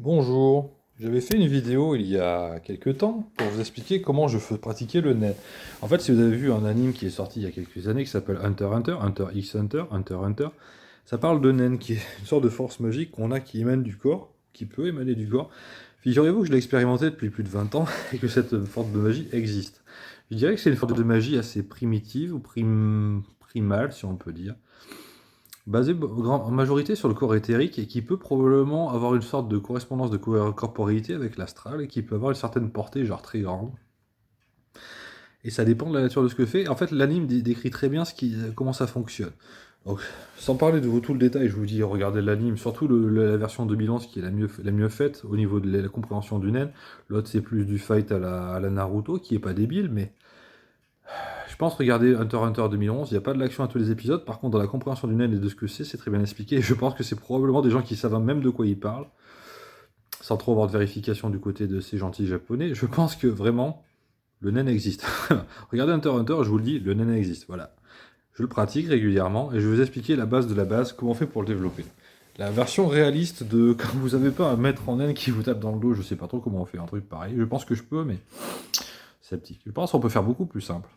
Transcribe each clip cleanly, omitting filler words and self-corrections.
Bonjour, j'avais fait une vidéo il y a quelques temps pour vous expliquer comment je pratiquais le nen. En fait, si vous avez vu un anime qui est sorti il y a quelques années qui s'appelle Hunter x Hunter, Hunter x Hunter, Hunter x Hunter, ça parle de nen qui est une sorte de force magique qu'on a qui émane du corps, qui peut émaner du corps. Figurez-vous que je l'ai expérimenté depuis plus de 20 ans et que cette forme de magie existe. Je dirais que c'est une forme de magie assez primitive ou primale, si on peut dire, basé en majorité sur le corps éthérique et qui peut probablement avoir une sorte de correspondance de corporéité avec l'astral et qui peut avoir une certaine portée, genre très grande. Et ça dépend de la nature de ce que fait. En fait, l'anime décrit très bien comment ça fonctionne. Donc, sans parler de tout le détail, je vous dis, regardez l'anime, surtout la version 2011 qui est la mieux faite au niveau de la compréhension du nen. L'autre, c'est plus du fight à la Naruto, qui est pas débile, mais je pense regarder Hunter x Hunter 2011, il n'y a pas de l'action à tous les épisodes, par contre dans la compréhension du nen et de ce que c'est très bien expliqué, et je pense que c'est probablement des gens qui savent même de quoi ils parlent, sans trop avoir de vérification du côté de ces gentils japonais. Je pense que vraiment, le nen existe. Regardez Hunter x Hunter, je vous le dis, le nen existe, voilà. Je le pratique régulièrement, et je vais vous expliquer la base de la base, comment on fait pour le développer. La version réaliste de quand vous n'avez pas un maître en nen qui vous tape dans le dos, je sais pas trop comment on fait un truc pareil, je pense que je peux, mais c'est petit. Je pense qu'on peut faire beaucoup plus simple.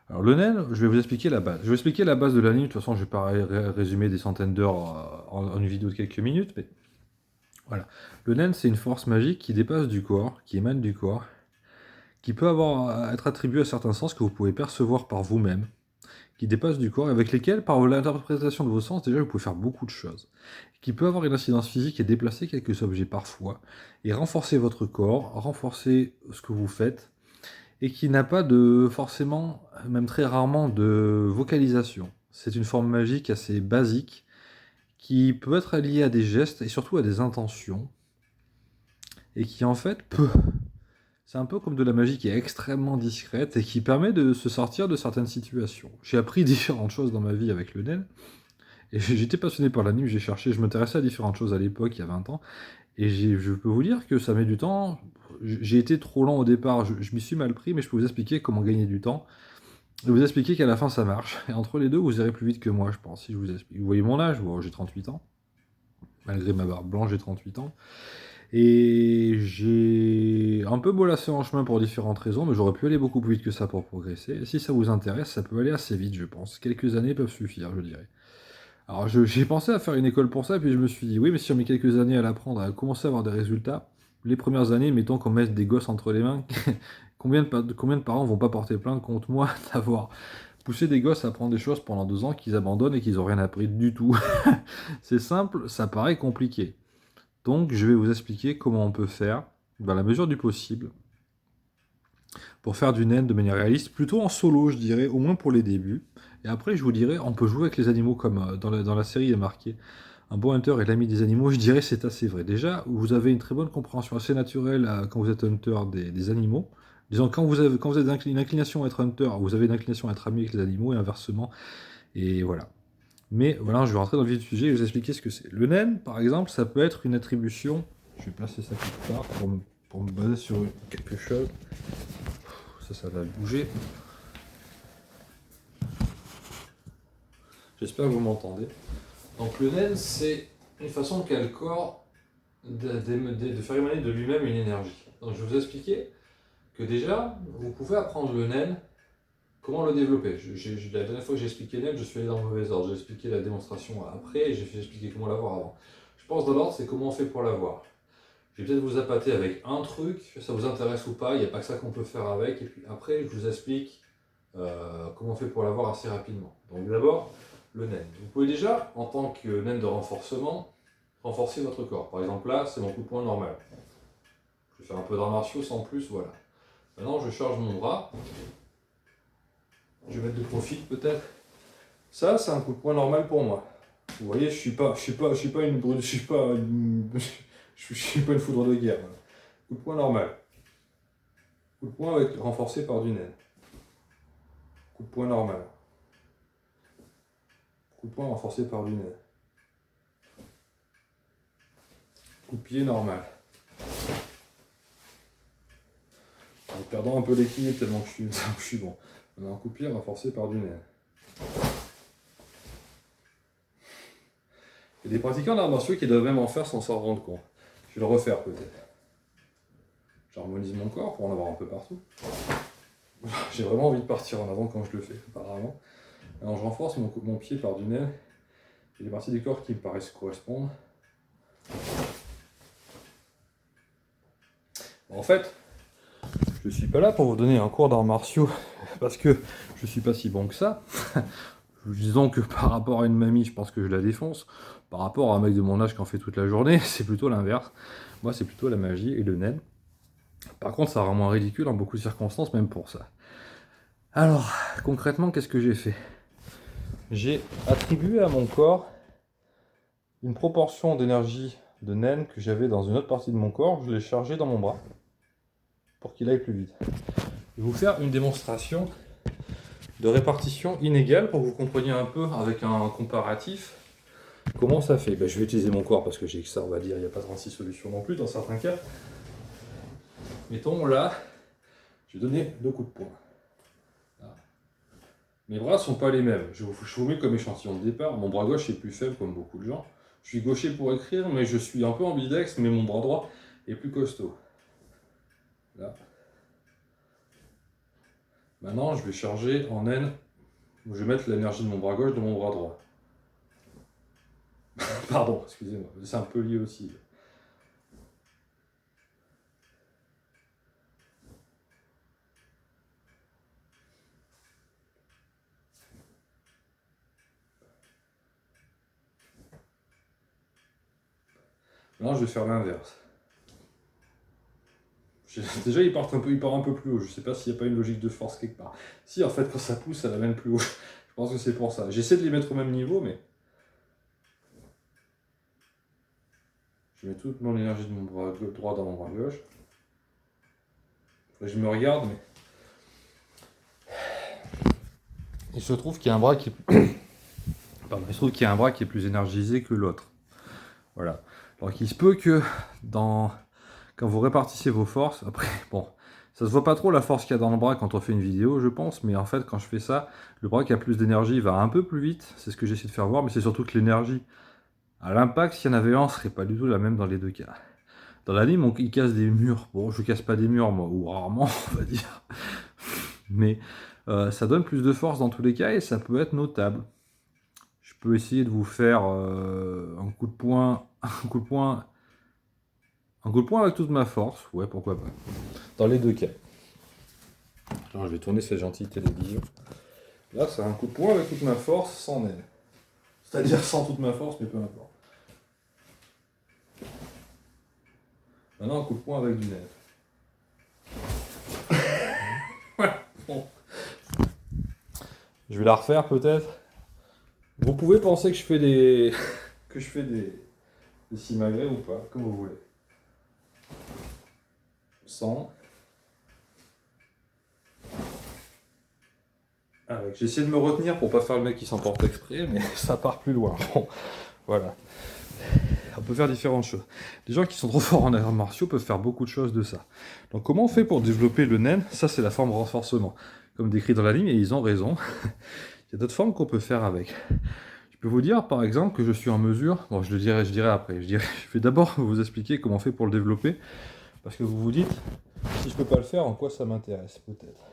Alors le nen, je vais vous expliquer la base. Je vais vous expliquer la base de l'anime, de toute façon je vais pas résumer des centaines d'heures en une vidéo de quelques minutes, mais voilà. Le nen c'est une force magique qui dépasse du corps, qui émane du corps, qui peut être attribuée à certains sens que vous pouvez percevoir par vous-même, qui dépasse du corps, avec lesquels, par l'interprétation de vos sens, déjà vous pouvez faire beaucoup de choses. Qui peut avoir une incidence physique et déplacer quelques objets parfois, et renforcer votre corps, renforcer ce que vous faites, et qui n'a pas de forcément, même très rarement, de vocalisation. C'est une forme magique assez basique qui peut être liée à des gestes et surtout à des intentions et qui en fait peut. C'est un peu comme de la magie qui est extrêmement discrète et qui permet de se sortir de certaines situations. J'ai appris différentes choses dans ma vie avec le nen et j'étais passionné par l'anime, j'ai cherché, je m'intéressais à différentes choses à l'époque, il y a 20 ans, et je peux vous dire que ça met du temps. J'ai été trop lent au départ, je m'y suis mal pris, mais je peux vous expliquer comment gagner du temps. Je vais vous expliquer qu'à la fin ça marche. Et entre les deux, vous irez plus vite que moi, je pense, si je vous explique. Vous voyez mon âge, bon, j'ai 38 ans. Malgré ma barbe blanche, j'ai 38 ans. Et j'ai un peu molassé en chemin pour différentes raisons, mais j'aurais pu aller beaucoup plus vite que ça pour progresser. Et si ça vous intéresse, ça peut aller assez vite, je pense. Quelques années peuvent suffire, je dirais. Alors j'ai pensé à faire une école pour ça, puis je me suis dit, oui, mais si on met quelques années à l'apprendre, à commencer à avoir des résultats, les premières années, mettons qu'on mette des gosses entre les mains, combien de parents vont pas porter plainte contre moi d'avoir poussé des gosses à apprendre des choses pendant 2 ans qu'ils abandonnent et qu'ils n'ont rien appris du tout. C'est simple, ça paraît compliqué. Donc je vais vous expliquer comment on peut faire, dans la mesure du possible, pour faire du naine de manière réaliste, plutôt en solo, je dirais, au moins pour les débuts. Et après, je vous dirais, on peut jouer avec les animaux comme dans la série il est marqué. Un bon hunter est l'ami des animaux, je dirais c'est assez vrai. Déjà, vous avez une très bonne compréhension assez naturelle quand vous êtes hunter des animaux. Disons, quand vous avez une inclination à être hunter, vous avez une inclination à être ami avec les animaux et inversement. Et voilà. Mais voilà, je vais rentrer dans le vif du sujet et vous expliquer ce que c'est. Le naine, par exemple, ça peut être une attribution. Je vais placer ça quelque part pour me baser sur quelque chose. Ça va bouger. J'espère que vous m'entendez. Donc le nen, c'est une façon qu'a le corps de faire émaner de lui-même une énergie. Donc je vais vous expliquer que déjà, vous pouvez apprendre le nen, comment le développer. La dernière fois que j'ai expliqué nen, je suis allé dans le mauvais ordre. J'ai expliqué la démonstration après et j'ai expliqué comment l'avoir avant. Je pense dans l'ordre, c'est comment on fait pour l'avoir. Je vais peut-être vous appâter avec un truc, ça vous intéresse ou pas, il n'y a pas que ça qu'on peut faire avec, et puis après je vous explique comment on fait pour l'avoir assez rapidement. Donc d'abord, le naine. Vous pouvez déjà, en tant que naine de renforcement, renforcer votre corps. Par exemple là, c'est mon coup de poing normal. Je vais faire un peu d'arts martiaux sans plus, voilà. Maintenant, je charge mon bras. Je vais mettre de profil peut-être. Ça, c'est un coup de poing normal pour moi. Vous voyez, je suis pas une brute, je suis pas une foudre de guerre. Voilà. Coup de poing normal. Coup de poing avec, renforcé par du naine. Coup de poing normal. Coup de poing renforcé par du naine. Coup de pied normal. En perdant un peu l'équilibre tellement que je suis bon. On a un coup de pied renforcé par du naine. Il y a des pratiquants d'arts martiaux qui doivent même en faire sans s'en rendre compte. Je vais le refaire peut-être. J'harmonise mon corps pour en avoir un peu partout. J'ai vraiment envie de partir en avant quand je le fais, apparemment. Alors je renforce mon pied par du naine. Il y a des parties du corps qui me paraissent correspondre. En fait, je ne suis pas là pour vous donner un cours d'arts martiaux parce que je ne suis pas si bon que ça. Disons que par rapport à une mamie, je pense que je la défonce. Par rapport à un mec de mon âge qui en fait toute la journée, c'est plutôt l'inverse. Moi, c'est plutôt la magie et le naine. Par contre, ça rend moins ridicule en beaucoup de circonstances, même pour ça. Alors, concrètement, qu'est-ce que j'ai fait? J'ai attribué à mon corps une proportion d'énergie de naine que j'avais dans une autre partie de mon corps. Je l'ai chargé dans mon bras pour qu'il aille plus vite. Je vais vous faire une démonstration de répartition inégale pour que vous compreniez un peu avec un comparatif comment ça fait. Je vais utiliser mon corps parce que j'ai que ça, on va dire, il n'y a pas 36 solutions non plus dans certains cas. Mettons là, je vais donner 2 coups de poing. Là. Mes bras ne sont pas les mêmes. Je vous mets comme échantillon de départ. Mon bras gauche est plus faible comme beaucoup de gens. Je suis gaucher pour écrire, mais je suis un peu ambidex, mais mon bras droit est plus costaud. Là. Maintenant, je vais charger en N. Je vais mettre l'énergie de mon bras gauche dans mon bras droit. Pardon, excusez-moi, c'est un peu lié aussi. Maintenant, je vais faire l'inverse. Déjà, il part un peu plus haut. Je ne sais pas s'il n'y a pas une logique de force quelque part. Si, en fait, quand ça pousse, ça l'amène plus haut. Je pense que c'est pour ça. J'essaie de les mettre au même niveau, mais... Je mets toute mon énergie de mon bras droit dans mon bras gauche. Là, je me regarde, mais... Il se trouve qu'il y a un bras qui est... Pardon, il se trouve qu'il y a un bras qui est plus énergisé que l'autre. Voilà. Donc, il se peut que quand vous répartissez vos forces, après, bon, ça se voit pas trop la force qu'il y a dans le bras quand on fait une vidéo, je pense, mais en fait, quand je fais ça, le bras qui a plus d'énergie va un peu plus vite, c'est ce que j'essaie de faire voir, mais c'est surtout que l'énergie, à l'impact, s'il y en avait un, serait pas du tout la même dans les deux cas. Dans l'anime, il casse des murs. Bon, je casse pas des murs, moi, ou rarement, on va dire. Mais ça donne plus de force dans tous les cas, et ça peut être notable. Je peux essayer de vous faire un coup de poing, un coup de poing avec toute ma force, ouais, pourquoi pas. Dans les deux cas. Alors, je vais tourner cette gentille télévision. Là, c'est un coup de poing avec toute ma force, sans aile. C'est-à-dire sans toute ma force, mais peu importe. Maintenant, un coup de poing avec du nez. Bon. Je vais la refaire peut-être. Vous pouvez penser que je fais des simagrées ou pas, comme vous voulez. 100. Avec. J'essaie de me retenir pour pas faire le mec qui s'emporte exprès, mais ça part plus loin. Bon, voilà. On peut faire différentes choses. Les gens qui sont trop forts en arts martiaux peuvent faire beaucoup de choses de ça. Donc comment on fait pour développer le nen? Ça, c'est la forme renforcement. Comme décrit dans la ligne, et ils ont raison. Il y a d'autres formes qu'on peut faire avec. Je peux vous dire, par exemple, que je suis en mesure... Bon, je dirai après. Je vais d'abord vous expliquer comment on fait pour le développer. Parce que vous vous dites, si je peux pas le faire, en quoi ça m'intéresse, peut-être.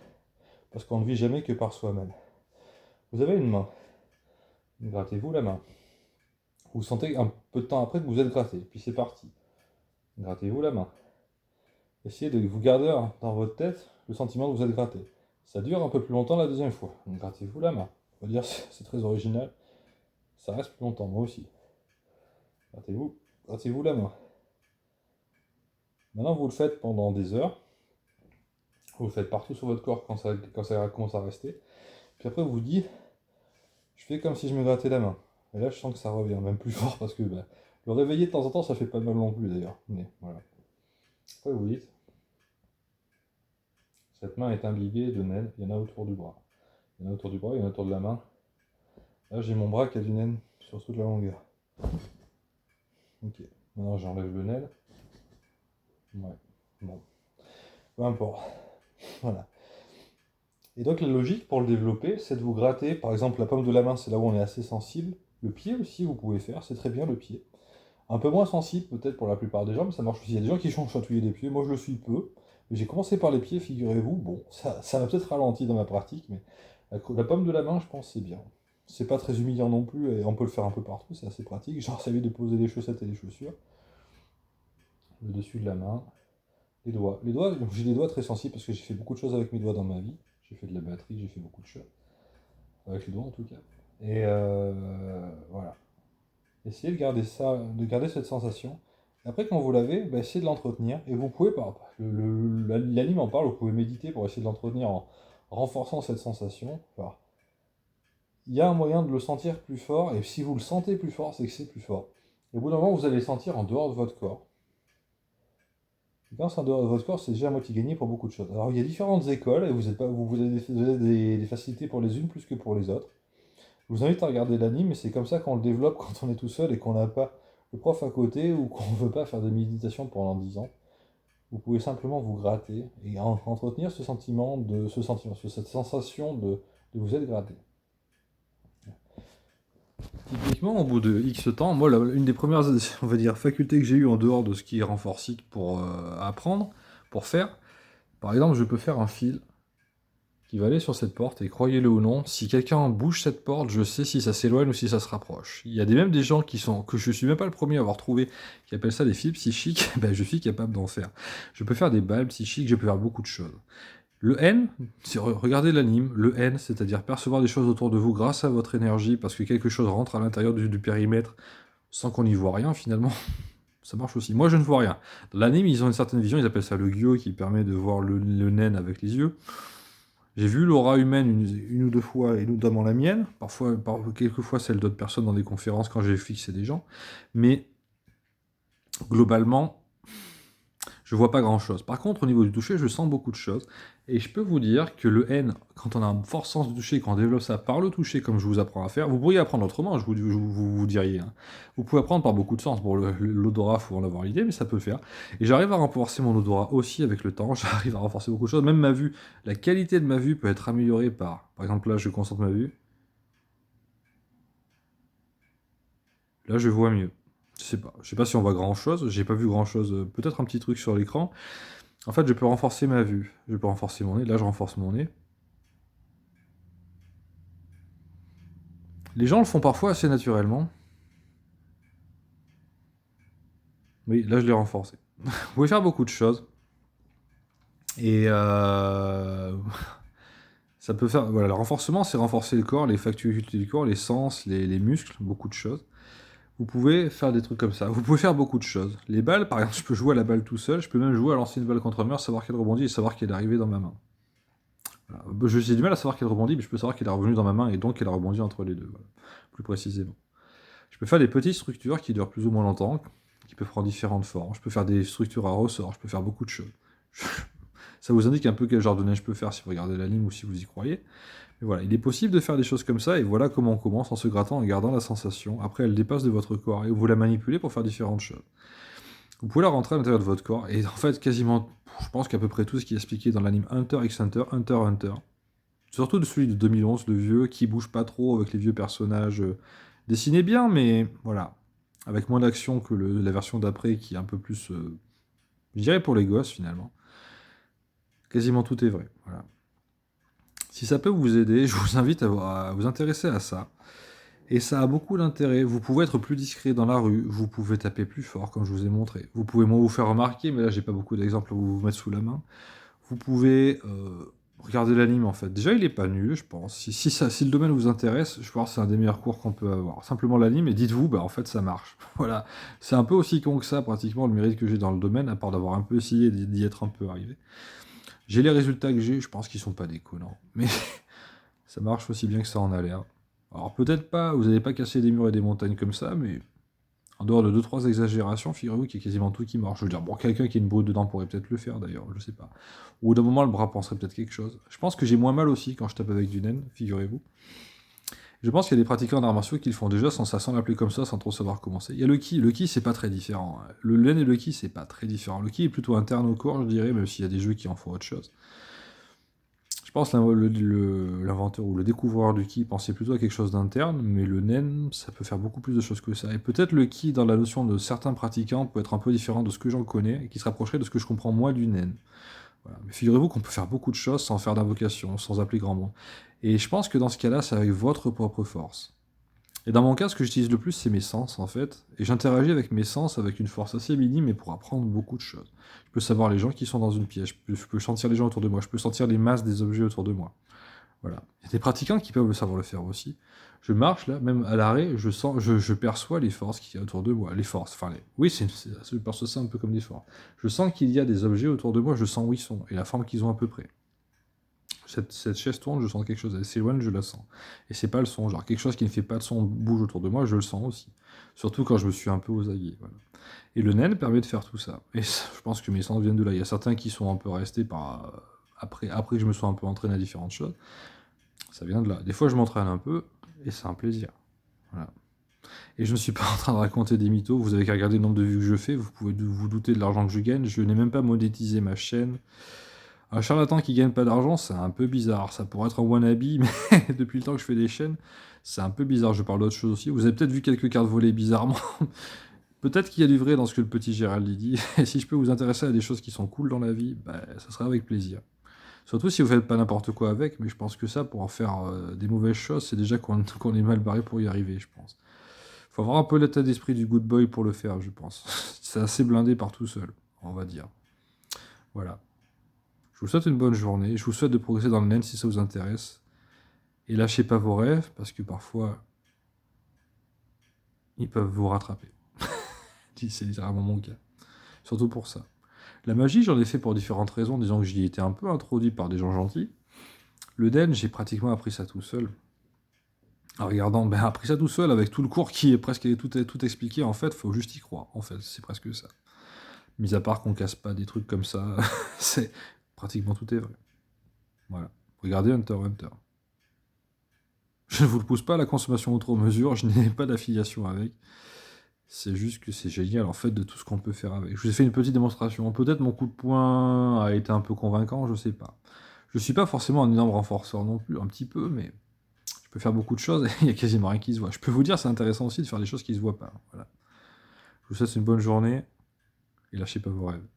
Parce qu'on ne vit jamais que par soi-même. Vous avez une main. Grattez-vous la main. Vous sentez un peu de temps après que vous êtes gratté, puis c'est parti. Grattez-vous la main. Essayez de vous garder dans votre tête le sentiment que vous êtes gratté. Ça dure un peu plus longtemps la deuxième fois. Grattez-vous la main. On va dire c'est très original. Ça reste plus longtemps, moi aussi. Grattez-vous la main. Maintenant, vous le faites pendant des heures. Vous le faites partout sur votre corps quand ça commence à rester. Puis après, vous dites, je fais comme si je me grattais la main. Et là, je sens que ça revient, même plus fort, parce que le réveiller de temps en temps, ça fait pas de mal non plus d'ailleurs. Mais voilà. Après, vous dites, cette main est imbibée de naine, il y en a autour du bras. Il y en a autour du bras, il y en a autour de la main. Là, j'ai mon bras qui a du naine sur toute la longueur. Ok, maintenant j'enlève le naine. Ouais, bon. Peu importe. Voilà. Et donc la logique pour le développer, c'est de vous gratter, par exemple la paume de la main, c'est là où on est assez sensible. Le pied aussi, vous pouvez faire, c'est très bien le pied. Un peu moins sensible peut-être pour la plupart des gens, mais ça marche aussi. Il y a des gens qui sont chatouiller les pieds, moi je le suis peu. Mais j'ai commencé par les pieds, figurez-vous. Bon, ça m'a peut-être ralenti dans ma pratique, mais la paume de la main, je pense, c'est bien. C'est pas très humiliant non plus, et on peut le faire un peu partout, c'est assez pratique. Genre, ça évite de poser les chaussettes et les chaussures. Le dessus de la main. Les doigts, j'ai des doigts très sensibles parce que j'ai fait beaucoup de choses avec mes doigts dans ma vie. J'ai fait de la batterie, j'ai fait beaucoup de choses. Avec les doigts en tout cas. Et voilà. Essayez de garder ça, de garder cette sensation. Après, quand vous l'avez, bah, essayez de l'entretenir. Et vous pouvez, l'anime en parle, vous pouvez méditer pour essayer de l'entretenir en renforçant cette sensation. Enfin, il y a un moyen de le sentir plus fort, et si vous le sentez plus fort, c'est que c'est plus fort. Et au bout d'un moment, vous allez le sentir en dehors de votre corps. Et quand c'est en dehors de votre corps, c'est déjà à moitié gagné pour beaucoup de choses. Alors, il y a différentes écoles, et vous avez des facilités pour les unes plus que pour les autres. Je vous invite à regarder l'anime, et c'est comme ça qu'on le développe quand on est tout seul et qu'on n'a pas le prof à côté ou qu'on ne veut pas faire de méditation pendant 10 ans. Vous pouvez simplement vous gratter et entretenir cette sensation de vous être gratté. Typiquement, au bout de X temps, moi, une des premières, on va dire, facultés que j'ai eues en dehors de ce qui est renforcique pour apprendre, pour faire, par exemple, je peux faire un fil qui va aller sur cette porte, et croyez-le ou non, si quelqu'un bouge cette porte, je sais si ça s'éloigne ou si ça se rapproche. Il y a même des gens que je suis même pas le premier à avoir trouvé, qui appellent ça des fils psychiques, ben, je suis capable d'en faire. Je peux faire des balles psychiques, je peux faire beaucoup de choses. Le N, regardez l'anime, le N, c'est-à-dire percevoir des choses autour de vous grâce à votre énergie, parce que quelque chose rentre à l'intérieur du périmètre sans qu'on n'y voit rien finalement, ça marche aussi. Moi je ne vois rien. Dans l'anime, ils ont une certaine vision, ils appellent ça le Gyo, qui permet de voir le naine avec les yeux. J'ai vu l'aura humaine une ou deux fois, et notamment la mienne, quelques fois celle d'autres personnes dans des conférences quand j'ai fixé des gens, mais globalement, je vois pas grand chose. Par contre, au niveau du toucher, je sens beaucoup de choses. Et je peux vous dire que le N, quand on a un fort sens du toucher, quand on développe ça par le toucher, comme je vous apprends à faire, vous pourriez apprendre autrement, vous diriez. Hein. Vous pouvez apprendre par beaucoup de sens. Bon, l'odorat, il faut en avoir l'idée, mais ça peut le faire. Et j'arrive à renforcer mon odorat aussi avec le temps. J'arrive à renforcer beaucoup de choses. Même ma vue, la qualité de ma vue peut être améliorée par exemple, là, je concentre ma vue. Là, je vois mieux. Je sais pas si on voit grand chose. J'ai pas vu grand chose. Peut-être un petit truc sur l'écran. En fait, je peux renforcer ma vue. Je peux renforcer mon nez. Là, je renforce mon nez. Les gens le font parfois assez naturellement. Oui, là, je l'ai renforcé. Vous pouvez faire beaucoup de choses. Et ça peut faire... Voilà, le renforcement, c'est renforcer le corps, les facultés du corps, les sens, les muscles, beaucoup de choses. Vous pouvez faire des trucs comme ça. Vous pouvez faire beaucoup de choses. Les balles, par exemple, je peux jouer à la balle tout seul. Je peux même jouer à lancer une balle contre un mur, savoir qu'elle rebondit et savoir qu'elle est arrivée dans ma main. Voilà. J'ai du mal à savoir qu'elle rebondit, mais je peux savoir qu'elle est revenue dans ma main et donc qu'elle a rebondi entre les deux. Voilà. Plus précisément. Je peux faire des petites structures qui durent plus ou moins longtemps, qui peuvent prendre différentes formes. Je peux faire des structures à ressort, je peux faire beaucoup de choses. Ça vous indique un peu quel genre de neige je peux faire si vous regardez l'anime ou si vous y croyez. Mais voilà, il est possible de faire des choses comme ça, et voilà comment on commence, en se grattant, en gardant la sensation. Après, elle dépasse de votre corps, et vous la manipulez pour faire différentes choses. Vous pouvez la rentrer à l'intérieur de votre corps, et en fait, quasiment, je pense qu'à peu près tout ce qui est expliqué dans l'anime Hunter x Hunter, Hunter x Hunter, surtout de celui de 2011, le vieux, qui bouge pas trop avec les vieux personnages dessinés bien, mais voilà, avec moins d'action que la version d'après, qui est un peu plus, je dirais pour les gosses finalement. Quasiment tout est vrai, voilà. Si ça peut vous aider, je vous invite à vous intéresser à ça. Et ça a beaucoup d'intérêt. Vous pouvez être plus discret dans la rue, vous pouvez taper plus fort, comme je vous ai montré. Vous pouvez moins vous faire remarquer, mais là, j'ai pas beaucoup d'exemples à vous mettre sous la main. Vous pouvez regarder l'anime, en fait. Déjà, il est pas nul, je pense. Si le domaine vous intéresse, je pense que c'est un des meilleurs cours qu'on peut avoir. Simplement l'anime, et dites-vous, bah, en fait, ça marche. Voilà. C'est un peu aussi con que ça, pratiquement, le mérite que j'ai dans le domaine, à part d'avoir un peu essayé d'y être un peu arrivé. J'ai les résultats que j'ai, je pense qu'ils sont pas déconnants. Mais ça marche aussi bien que ça en a l'air. Alors peut-être pas, vous n'allez pas casser des murs et des montagnes comme ça, mais en dehors de 2-3 exagérations, figurez-vous qu'il y a quasiment tout qui marche. Je veux dire, bon, quelqu'un qui a une brute dedans pourrait peut-être le faire d'ailleurs, je sais pas. Ou d'un moment, le bras penserait peut-être quelque chose. Je pense que j'ai moins mal aussi quand je tape avec du naine, figurez-vous. Je pense qu'il y a des pratiquants d'arts martiaux qui le font déjà sans l'appeler comme ça, sans trop savoir comment c'est. Il y a le ki c'est pas très différent. Le naine et le ki, c'est pas très différent. Le ki est plutôt interne au corps, je dirais, même s'il y a des jeux qui en font autre chose. Je pense que l'inventeur ou le découvreur du ki pensait plutôt à quelque chose d'interne, mais le nen, ça peut faire beaucoup plus de choses que ça. Et peut-être le ki, dans la notion de certains pratiquants, peut être un peu différent de ce que j'en connais, et qui se rapprocherait de ce que je comprends moi du nen. Voilà. Mais figurez-vous qu'on peut faire beaucoup de choses sans faire d'invocation, sans appeler grand monde. Et je pense que dans ce cas-là, c'est avec votre propre force. Et dans mon cas, ce que j'utilise le plus, c'est mes sens, en fait. Et j'interagis avec mes sens avec une force assez minime, mais pour apprendre beaucoup de choses. Je peux savoir les gens qui sont dans une pièce, je peux sentir les gens autour de moi, je peux sentir les masses des objets autour de moi. Voilà. Il y a des pratiquants qui peuvent savoir le faire aussi. Je marche là, même à l'arrêt, je perçois les forces qu'il y a autour de moi. Les forces, oui, je perçois ça un peu comme des forces. Je sens qu'il y a des objets autour de moi, je sens où ils sont, et la forme qu'ils ont à peu près. Cette chaise tourne, je sens quelque chose, elle s'éloigne, je la sens. Et c'est pas le son, genre quelque chose qui ne fait pas de son bouge autour de moi, je le sens aussi. Surtout quand je me suis un peu aux aguets. Voilà. Et le nen permet de faire tout ça. Et je pense que mes sens viennent de là. Il y a certains qui sont un peu restés après que je me sois un peu entraîné à différentes choses. Ça vient de là. Des fois, je m'entraîne un peu, et c'est un plaisir. Voilà. Et je ne suis pas en train de raconter des mythos, vous avez qu'à regarder le nombre de vues que je fais, vous pouvez vous douter de l'argent que je gagne, je n'ai même pas monétisé ma chaîne. Un charlatan qui gagne pas d'argent, c'est un peu bizarre. Ça pourrait être un wannabe, mais depuis le temps que je fais des chaînes, c'est un peu bizarre. Je parle d'autre chose aussi. Vous avez peut-être vu quelques cartes volées bizarrement. Peut-être qu'il y a du vrai dans ce que le petit Gérald dit. Et si je peux vous intéresser à des choses qui sont cool dans la vie, bah, ça sera avec plaisir. Surtout si vous faites pas n'importe quoi avec, mais je pense que ça, pour en faire des mauvaises choses, c'est déjà qu'on est mal barré pour y arriver, je pense. Faut avoir un peu l'état d'esprit du good boy pour le faire, je pense. C'est assez blindé par tout seul, on va dire. Voilà. Je vous souhaite une bonne journée. Je vous souhaite de progresser dans le nen si ça vous intéresse. Et lâchez pas vos rêves, parce que parfois, ils peuvent vous rattraper. C'est littéralement mon cas. Surtout pour ça. La magie, j'en ai fait pour différentes raisons. Disons que j'y ai été un peu introduit par des gens gentils. Le nen, j'ai pratiquement appris ça tout seul. En regardant, appris ça tout seul, avec tout le cours qui est presque tout expliqué. En fait, faut juste y croire. En fait, c'est presque ça. Mis à part qu'on casse pas des trucs comme ça, c'est pratiquement tout est vrai. Voilà. Regardez Hunter x Hunter. Je ne vous le pousse pas à la consommation outre mesure, je n'ai pas d'affiliation avec. C'est juste que c'est génial en fait de tout ce qu'on peut faire avec. Je vous ai fait une petite démonstration. Peut-être mon coup de poing a été un peu convaincant, je sais pas. Je suis pas forcément un énorme renforceur non plus, un petit peu, mais je peux faire beaucoup de choses et il y a quasiment rien qui se voit. Je peux vous dire, c'est intéressant aussi de faire des choses qui se voient pas. Voilà. Je vous souhaite une bonne journée et lâchez pas vos rêves.